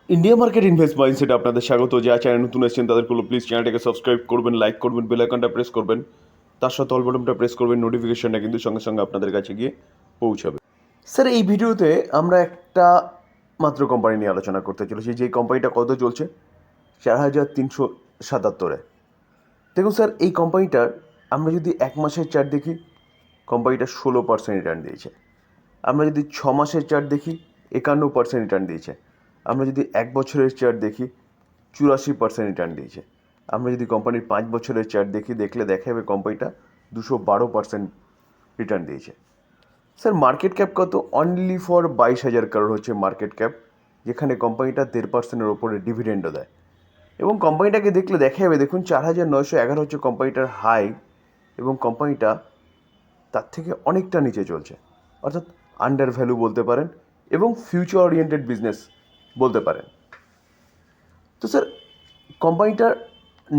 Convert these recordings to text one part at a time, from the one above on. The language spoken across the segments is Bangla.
ইন্ডিয়া মার্কেট ইনভেস্ট মাইন্ডসেটে আপনাদের স্বাগত। যা চ্যানেল নতুন এসেছেন তাদেরগুলো প্লিজ চ্যানেলটাকে সাবস্ক্রাইব করবেন, লাইক করবেন, বেল আইকনটা প্রেস করবেন, তার সাথে অল বাটনটা প্রেস করবেন। নোটিফিকেশনটা কিন্তু সঙ্গে সঙ্গে আপনাদের কাছে গিয়ে পৌঁছাবে। স্যার, এই ভিডিওতে আমরা একটা মাত্র কোম্পানি নিয়ে আলোচনা করতে চলেছি, যে কোম্পানিটা কত চলছে 4377-এ। দেখুন স্যার, এই কোম্পানিটার আমরা যদি এক মাসের চার্ট দেখি, কোম্পানিটা 16% রিটার্ন দিয়েছে। আমরা যদি 6 মাসের চার্ট দেখি, 51% রিটার্ন দিয়েছে। আমরা যদি 1 বছরের চার্ট দেখি, 84% রিটার্ন দিয়েছে। আমরা যদি কোম্পানির 5 বছরের চার্ট দেখি, দেখলে দেখা যাবে কোম্পানিটা 212% রিটার্ন দিয়েছে। স্যার, মার্কেট ক্যাপ কত? অনলি ফর 22,000 crore হচ্ছে মার্কেট ক্যাপ, যেখানে কোম্পানিটা 1.5%-এর ওপরে ডিভিডেন্ডও দেয়। এবং কোম্পানিটাকে দেখলে দেখা যাবে, দেখুন 4,911 হচ্ছে কোম্পানিটার হাই, এবং কোম্পানিটা তার থেকে অনেকটা নিচে চলছে, অর্থাৎ আন্ডার ভ্যালু বলতে পারেন এবং ফিউচার ওরিয়েন্টেড বিজনেস বলতে পারেন। তো স্যার, কোম্পানিটার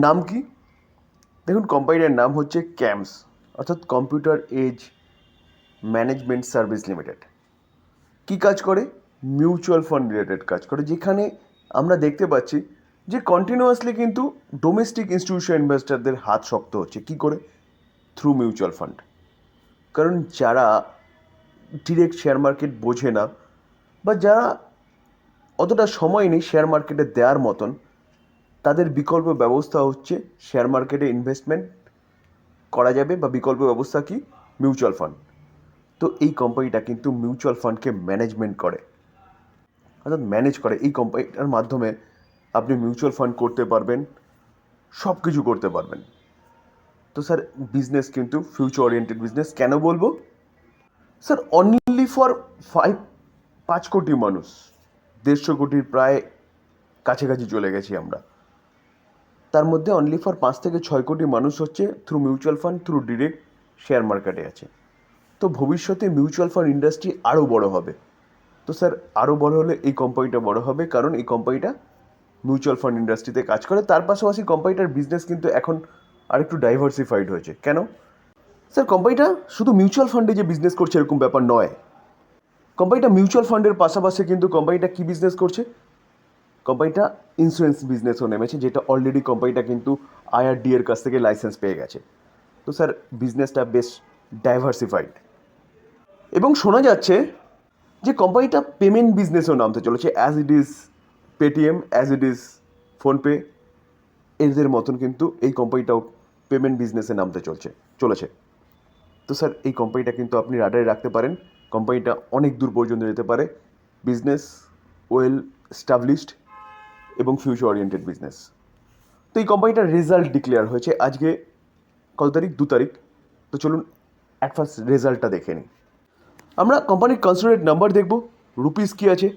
নাম কি? দেখুন, কোম্পানিটার নাম হচ্ছে ক্যামস, অর্থাৎ computer age management service limited. কী কাজ করে? মিউচুয়াল ফান্ড রিলেটেড কাজ করে, যেখানে আমরা দেখতে পাচ্ছি যে কন্টিনিউয়াসলি কিন্তু ডোমেস্টিক ইনস্টিটিউশন ইনভেস্টরদের হাত শক্ত হচ্ছে। কী করে? Through mutual fund. কারণ যারা ডিরেক্ট শেয়ার মার্কেট বোঝে না, বা যারা অতটা সময় নেই শেয়ার মার্কেটে দেওয়ার মতন, তাদের বিকল্প ব্যবস্থা হচ্ছে শেয়ার মার্কেটে ইনভেস্টমেন্ট করা যাবে, বা বিকল্প ব্যবস্থা কি? Mutual fund. তো এই কোম্পানিটা কিন্তু মিউচুয়াল ফান্ডকে ম্যানেজমেন্ট করে, অর্থাৎ ম্যানেজ করে। এই কোম্পানিটার মাধ্যমে আপনি মিউচুয়াল ফান্ড করতে পারবেন, সব কিছু করতে পারবেন। তো স্যার, বিজনেস কিন্তু ফিউচার ওরিয়েন্টেড বিজনেস। কেন বলবো? স্যার, অনলি ফর 5 কোটি মানুষ, 150 কোটির প্রায় কাছাকাছি চলে গেছি আমরা, তার মধ্যে অনলি ফর 5 থেকে 6 কোটি মানুষ হচ্ছে through mutual fund, through direct share মার্কেটে আছে। তো ভবিষ্যতে মিউচুয়াল ফান্ড ইন্ডাস্ট্রি আরও বড় হবে। তো স্যার, আরও বড় হলে এই কোম্পানিটা বড় হবে, কারণ এই কোম্পানিটা মিউচুয়াল ফান্ড ইন্ডাস্ট্রিতে কাজ করে। তার পাশাপাশি কোম্পানিটার বিজনেস কিন্তু এখন আরেকটু ডাইভার্সিফাইড হয়েছে। কেন? স্যার, কোম্পানিটা শুধু মিউচুয়াল ফান্ডে যে বিজনেস করছে এরকম ব্যাপার নয়। কোম্পানিটা মিউচুয়াল ফান্ডের পাশাপাশি কিন্তু কোম্পানিটা কী বিজনেস করছে? কোম্পানিটা ইন্স্যুরেন্স বিজনেসও নেমেছে, যেটা অলরেডি কোম্পানিটা কিন্তু IRDA এর কাছ থেকে লাইসেন্স পেয়ে গেছে। তো স্যার, বিজনেসটা বেশ ডাইভার্সিফাইড। এবং শোনা যাচ্ছে যে কোম্পানিটা পেমেন্ট বিজনেসেও নামতে চলেছে, as it is Paytm, as it is PhonePe, এদের মতন কিন্তু এই কোম্পানিটাও পেমেন্ট বিজনেসে নামতে চলেছে। তো স্যার, এই কোম্পানিটা কিন্তু আপনি রাডারে রাখতে পারেন। কোম্পানিটা অনেক দূর পর্যন্ত যেতে পারে। বিজনেস ওয়েল স্টাবলিশড এবং ফিউচার ওরিয়েন্টেড বিজনেস। তো এই কোম্পানিটার রেজাল্ট ডিক্লেয়ার হয়েছে আজকে, কত তারিখ? 2 তারিখ। তো চলুন অ্যাট ফার্স্ট রেজাল্টটা দেখে নিই। আমরা কোম্পানির কনসোলিডেট নাম্বার দেখব। রুপিস কী আছে?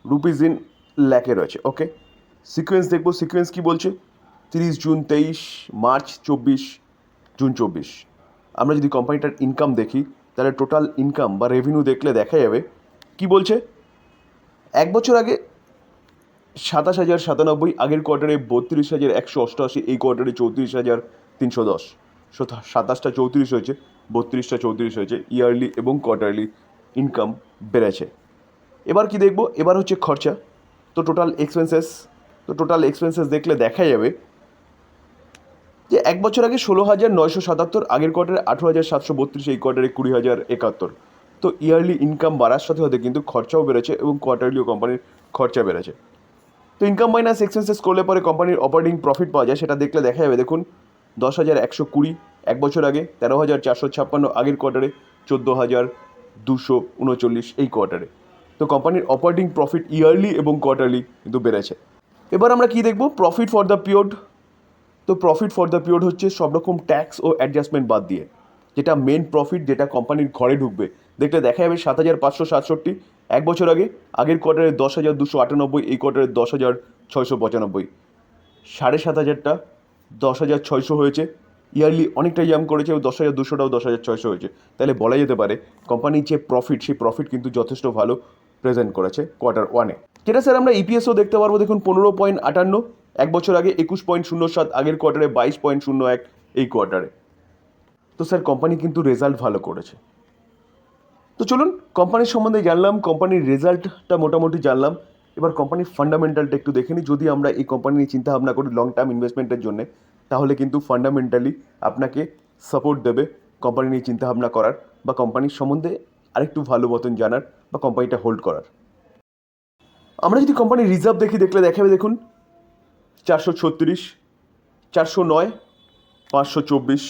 রুপিস ইন ল্যাকে রয়েছে। ওকে, সিকোয়েন্স দেখব। সিকোয়েন্স কী বলছে? 30 জুন 23, মার্চ 24, জুন 24। আমরা যদি কোম্পানিটার ইনকাম দেখি, তাহলে টোটাল ইনকাম বা রেভিনিউ দেখলে দেখা যাবে কি বলছে। 1 বছর আগে 27,097, আগের কোয়ার্টারে 32,188, এই কোয়ার্টারে 34,310। 27টা 34 হয়েছে, 32টা 34 হয়েছে। ইয়ারলি এবং কোয়ার্টারলি ইনকাম বেড়েছে। এবার কি দেখব? এবার হচ্ছে খরচা। তো টোটাল এক্সপেন্সেস দেখলে দেখা যাবে যে 1 বছর আগে 16,977, আগের কোয়ার্টারে 18,732, এই কোয়ার্টারে 20,071। তো ইয়ারলি ইনকাম বাড়ার সাথে সাথে কিন্তু খরচাও বেড়েছে, এবং কোয়ার্টারলিও কোম্পানির খরচা বেড়েছে। তো ইনকাম মাইনাস এক্সপেন্সেস করলে পরে কোম্পানির অপারেটিং প্রফিট পাওয়া যায়, সেটা দেখলে দেখা যাবে। দেখুন, 10,120 1 বছর আগে, 13,456 আগের কোয়ার্টারে, 14,239 এই কোয়ার্টারে। তো কোম্পানির অপারেটিং প্রফিট ইয়ারলি এবং কোয়ার্টারলি কিন্তু বেড়েছে। এবার আমরা কি দেখব? Profit for the period. তো প্রফিট ফর দ্য পিরিয়ড হচ্ছে সব রকম ট্যাক্স ও অ্যাডজাস্টমেন্ট বাদ দিয়ে যেটা মেন প্রফিট, যেটা কোম্পানির ঘরে ঢুকবে, দেখলে দেখা যাবে 7,567 1 বছর আগে, আগের কোয়ার্টারে 10,298, এই কোয়ার্টারে 10,695। 7,500টা 10,600 হয়েছে। ইয়ারলি অনেকটাই জাম্প করেছে, 10,200টাও 10,600 হয়েছে। তাহলে বলা যেতে পারে কোম্পানির যে প্রফিট, সেই প্রফিট কিন্তু যথেষ্ট ভালো প্রেজেন্ট করেছে কোয়ার্টার 1-এ। যেটা স্যার আমরা ইপিএসও দেখতে পারবো। দেখুন, 15.58 1 বছর আগে, 21.07 আগের কোয়ার্টারে, 22.01 এই কোয়ার্টারে। তো স্যার, কোম্পানি কিন্তু রেজাল্ট ভালো করেছে। তো চলুন কোম্পানির সম্বন্ধে জানলাম, কোম্পানির রেজাল্টটা মোটামুটি জানলাম। এবার কোম্পানির ফান্ডামেন্টালটা একটু দেখে নিই। যদি আমরা এই কোম্পানি নিয়ে চিন্তা ভাবনা করি লং টার্ম ইনভেস্টমেন্টের জন্য, তাহলে কিন্তু ফান্ডামেন্টালি আপনাকে সাপোর্ট দেবে কোম্পানি নিয়ে চিন্তা ভাবনা করার, বা কোম্পানির সম্বন্ধে আরেকটু ভালো মতন জানার, বা কোম্পানিটা হোল্ড করার। আমরা যদি কোম্পানির রিজার্ভ দেখলে দেখাবে দেখুন 436, 409, 524,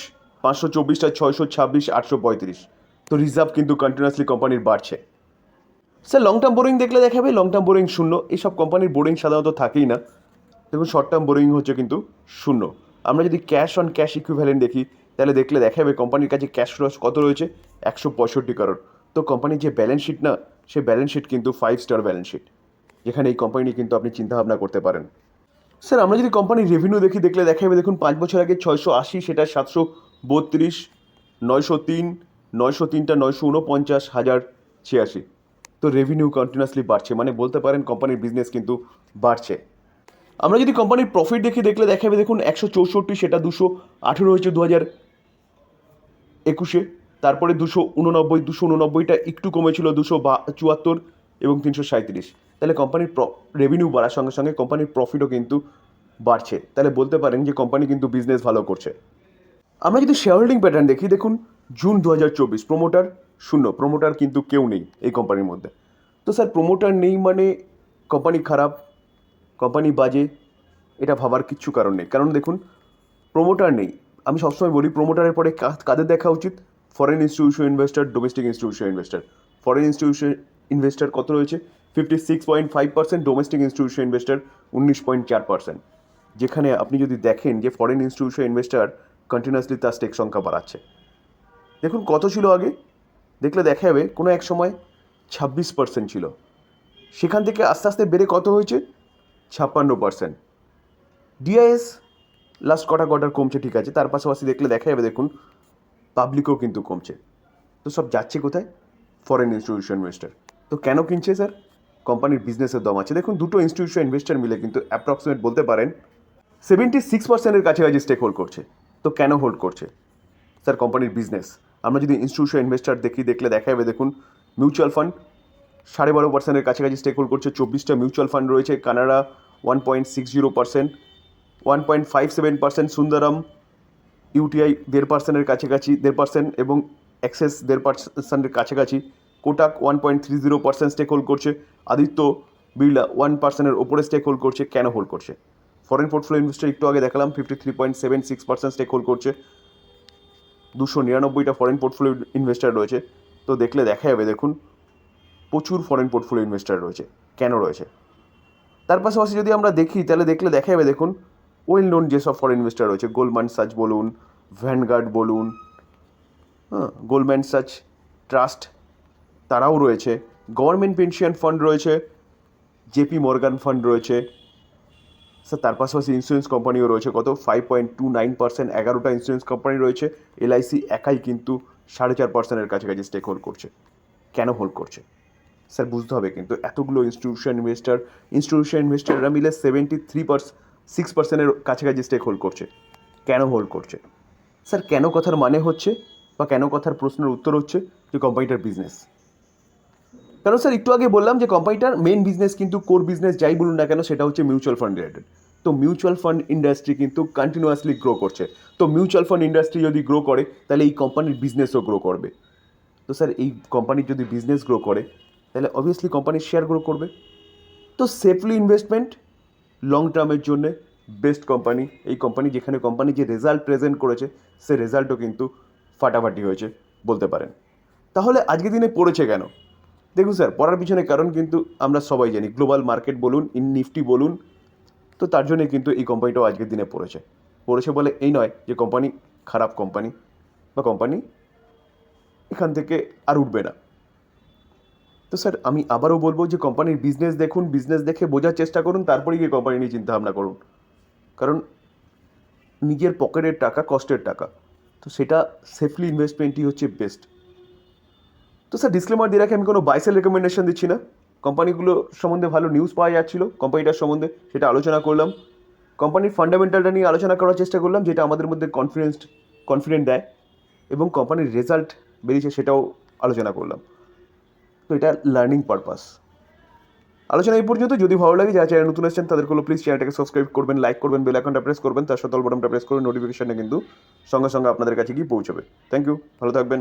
524টা 626, 835। তো রিজার্ভ কিন্তু কন্টিনিউয়াসলি কোম্পানির বাড়ছে। স্যার লং টার্ম বোরিং দেখলে দেখাবে লং টার্ম বোরিং শূন্য। এইসব কোম্পানির বোরিং সাধারণত থাকেই না। দেখুন শর্ট টার্ম বোরিং হচ্ছে কিন্তু শূন্য। আমরা যদি ক্যাশ অন ক্যাশ ইকুইভ্যালেন্ট দেখি, তাহলে দেখলে দেখাবে কোম্পানির কাছে ক্যাশ ফ্লো কত রয়েছে, 165 করোড়। তো কোম্পানির যে ব্যালেন্স শিট না, সেই ব্যালেন্স শিট কিন্তু 5 স্টার ব্যালেন্স শিট, যেখানে এই কোম্পানি নিয়ে কিন্তু আপনি চিন্তাভাবনা করতে পারেন। স্যার আমরা যদি কোম্পানির রেভিনিউ দেখলে দেখাবে দেখুন 5 বছর আগে 680, সেটা 732, 903, 903টা 949, 1086। তো রেভিনিউ কন্টিনিউয়াসলি বাড়ছে, মানে বলতে পারেন কোম্পানির বিজনেস কিন্তু বাড়ছে। আমরা যদি কোম্পানির প্রফিট দেখলে দেখাবে দেখুন 164, সেটা 218 হয়েছে 2021-এ। তারপরে 289টা একটু কমেছিল 274 এবং 337। তাহলে কোম্পানির রেভিনিউ বাড়ার সঙ্গে সঙ্গে কোম্পানির প্রফিটও কিন্তু বাড়ছে। তাহলে বলতে পারেন যে কোম্পানি কিন্তু বিজনেস ভালো করছে। আমরা যদি শেয়ার হোল্ডিং প্যাটার্ন দেখুন জুন 2024 প্রোমোটার শূন্য, প্রোমোটার কিন্তু কেউ নেই এই কোম্পানির মধ্যে। তো স্যার প্রোমোটার নেই মানে কোম্পানি খারাপ, কোম্পানি বাজে, এটা ভাবার কিচ্ছু কারণ নেই। কারণ দেখুন প্রোমোটার নেই, আমি সবসময় বলি প্রোমোটারের পরে কাদের দেখা উচিত, foreign institution investor, domestic institution investor. Foreign institution investor কত রয়েছে 56.5%, ডোমেস্টিক ইনস্টিটিউশন ইনভেস্টার 19.4%। যেখানে আপনি যদি দেখেন যে ফরেন ইনস্টিটিউশন ইনভেস্টার কন্টিনিউয়াসলি তার স্টেক সংখ্যা বাড়াচ্ছে। দেখুন কত ছিল আগে, দেখলে দেখা যাবে কোনো এক সময় 26% ছিল, সেখান থেকে আস্তে আস্তে বেড়ে কত হয়েছে 56%। ডিআইএস লাস্ট কোয়ার্টার কমছে, ঠিক আছে, তার পাশাপাশি দেখলে দেখা যাবে দেখুন পাবলিকও কিন্তু কমছে। তো সব যাচ্ছে কোথায়, ফরেন ইনস্টিটিউশন ইনভেস্টার। তো কেন কিনছে স্যার, কোম্পানির বিজনেসের দম আছে। দেখুন দুটো ইনস্টিটিউশন ইনভেস্টার মিলে কিন্তু অ্যাপ্রক্সিমেট বলতে পারেন 76%-এর কাছাকাছি স্টেক হোল্ড করছে। তো কেন হোল্ড করছে স্যার, কোম্পানির বিজনেস। আমরা যদি ইনস্টিটিউশন ইনভেস্টার দেখলে দেখা যাবে দেখুন মিউচুয়াল ফান্ড 12.5%-এর কাছাকাছি স্টেক হোল্ড করছে। 24টা মিউচুয়াল ফান্ড রয়েছে, কানাডা 1.60%, 1.57% সুন্দরম, ইউটিআই 1.5%-এর কাছাকাছি 1.5%, এবং অ্যাক্সেস 1.5%-এর কাছাকাছি। কোটাক 1.30% স্টেক হোল্ড করছে। আদিত্য বিড়লা 1%-এর ওপরে স্টেক হোল্ড করছে। কেন হোল্ড করছে, ফরেন পোর্টফোলিও ইনভেস্টার একটু আগে দেখালাম 53.76% স্টেক হোল্ড করছে। 299টা ফরেন পোর্টফোলিও ইনভেস্টার রয়েছে। তো দেখলে দেখা যাবে দেখুন প্রচুর ফরেন পোর্টফোলিও ইনভেস্টার রয়েছে। কেন রয়েছে, তার পাশাপাশি যদি আমরা দেখি তাহলে দেখলে দেখা যাবে দেখুন ওয়েল নোন যেসব ফরেন ইনভেস্টার রয়েছে, গোল্ডম্যান সাচ বলুন, ভ্যানগার্ড বলুন, গোল্ডম্যান সাচ ট্রাস্ট, তারাও রয়েছে। গভর্নমেন্ট পেনশন ফান্ড রয়েছে, জেপি মর্গান ফান্ড রয়েছে। স্যার তার পাশাপাশি ইন্স্যুরেন্স কোম্পানিও রয়েছে, কত 5.29%, 11টা ইন্স্যুরেন্স কোম্পানি রয়েছে। এলআইসি একাই কিন্তু 4.5%-এর কাছাকাছি স্টেক হোল্ড করছে। কেন হোল্ড করছে স্যার, বুঝতে হবে কিন্তু এতগুলো ইনস্টিটিউশন ইনভেস্টাররা মিলে 73.6%-এর কাছাকাছি স্টেক হোল্ড করছে। কেন হোল্ড করছে স্যার, কেন কথার মানে হচ্ছে, বা কেন কথার প্রশ্নের উত্তর হচ্ছে যে কোম্পানিটার বিজনেস। কারণ স্যার একটু আগে বললাম যে কোম্পানিটার মেন বিজনেস কিন্তু কোর বিজনেস যাই বলুন না কেন সেটা হচ্ছে মিউচুয়াল ফান্ড রিলেটেড। তো মিউচুয়াল ফান্ড ইন্ডাস্ট্রি কিন্তু কন্টিনিউয়াসলি গ্রো করছে। তো মিউচুয়াল ফান্ড ইন্ডাস্ট্রি যদি গ্রো করে তাহলে এই কোম্পানির বিজনেসও গ্রো করবে। তো স্যার এই কোম্পানির যদি বিজনেস গ্রো করে তাহলে অবভিয়াসলি কোম্পানির শেয়ার গ্রো করবে। তো সেফলি ইনভেস্টমেন্ট লং টার্মের জন্য বেস্ট কোম্পানি এই কোম্পানি, যেখানে কোম্পানি যে রেজাল্ট প্রেজেন্ট করেছে সে রেজাল্টও কিন্তু ফাটাফাটি হয়েছে বলতে পারেন। তাহলে আজকের দিনে পড়েছে কেন, দেখুন স্যার পড়ার পিছনে কারণ কিন্তু আমরা সবাই জানি, গ্লোবাল মার্কেট বলুন, নিফটি বলুন, তো তার জন্যে কিন্তু এই কোম্পানিটাও আজকের দিনে পড়েছে বলে এই নয় যে কোম্পানি খারাপ কোম্পানি, বা কোম্পানি এখান থেকে আর উঠবে না। তো স্যার আমি আবারও বলবো যে কোম্পানির বিজনেস দেখুন, বিজনেস দেখে বোঝার চেষ্টা করুন, তারপরে গিয়ে কোম্পানি নিয়ে চিন্তাভাবনা করুন। কারণ নিজের পকেটের টাকা কষ্টের টাকা, তো সেটা সেফলি ইনভেস্টমেন্টই হচ্ছে বেস্ট। তো স্যার ডিসক্লেমার দিয়ে রাখি আমি কোনো বাইসেল রেকমেন্ডেশন দিচ্ছি না। কোম্পানিগুলো সম্বন্ধে ভালো নিউজ পাওয়া যাচ্ছিলো কোম্পানিটার সম্বন্ধে, সেটা আলোচনা করলাম। কোম্পানির ফান্ডামেন্টালটা নিয়ে আলোচনা করার চেষ্টা করলাম, যেটা আমাদের মধ্যে কনফিডেন্ট দেয়, এবং কোম্পানির রেজাল্ট বেরিয়েছে সেটাও আলোচনা করলাম। তো এটা লার্নিং পারপাস। আলোচনা এই পর্যন্ত। যদি ভালো লাগে, যারা চ্যানেল নতুন আসছেন তাদেরকে প্লিজ চ্যানেলটাকে সাবস্ক্রাইব করবেন, লাইক করবেন, বেল আইকনটা প্রেস করবেন, তার সাথে অল বাটনটা প্রেস করে নোটিফিকেশনটা কিন্তু সঙ্গে সঙ্গে আপনাদের কাছে গিয়ে পৌঁছবে। থ্যাংক ইউ, ভালো থাকবেন।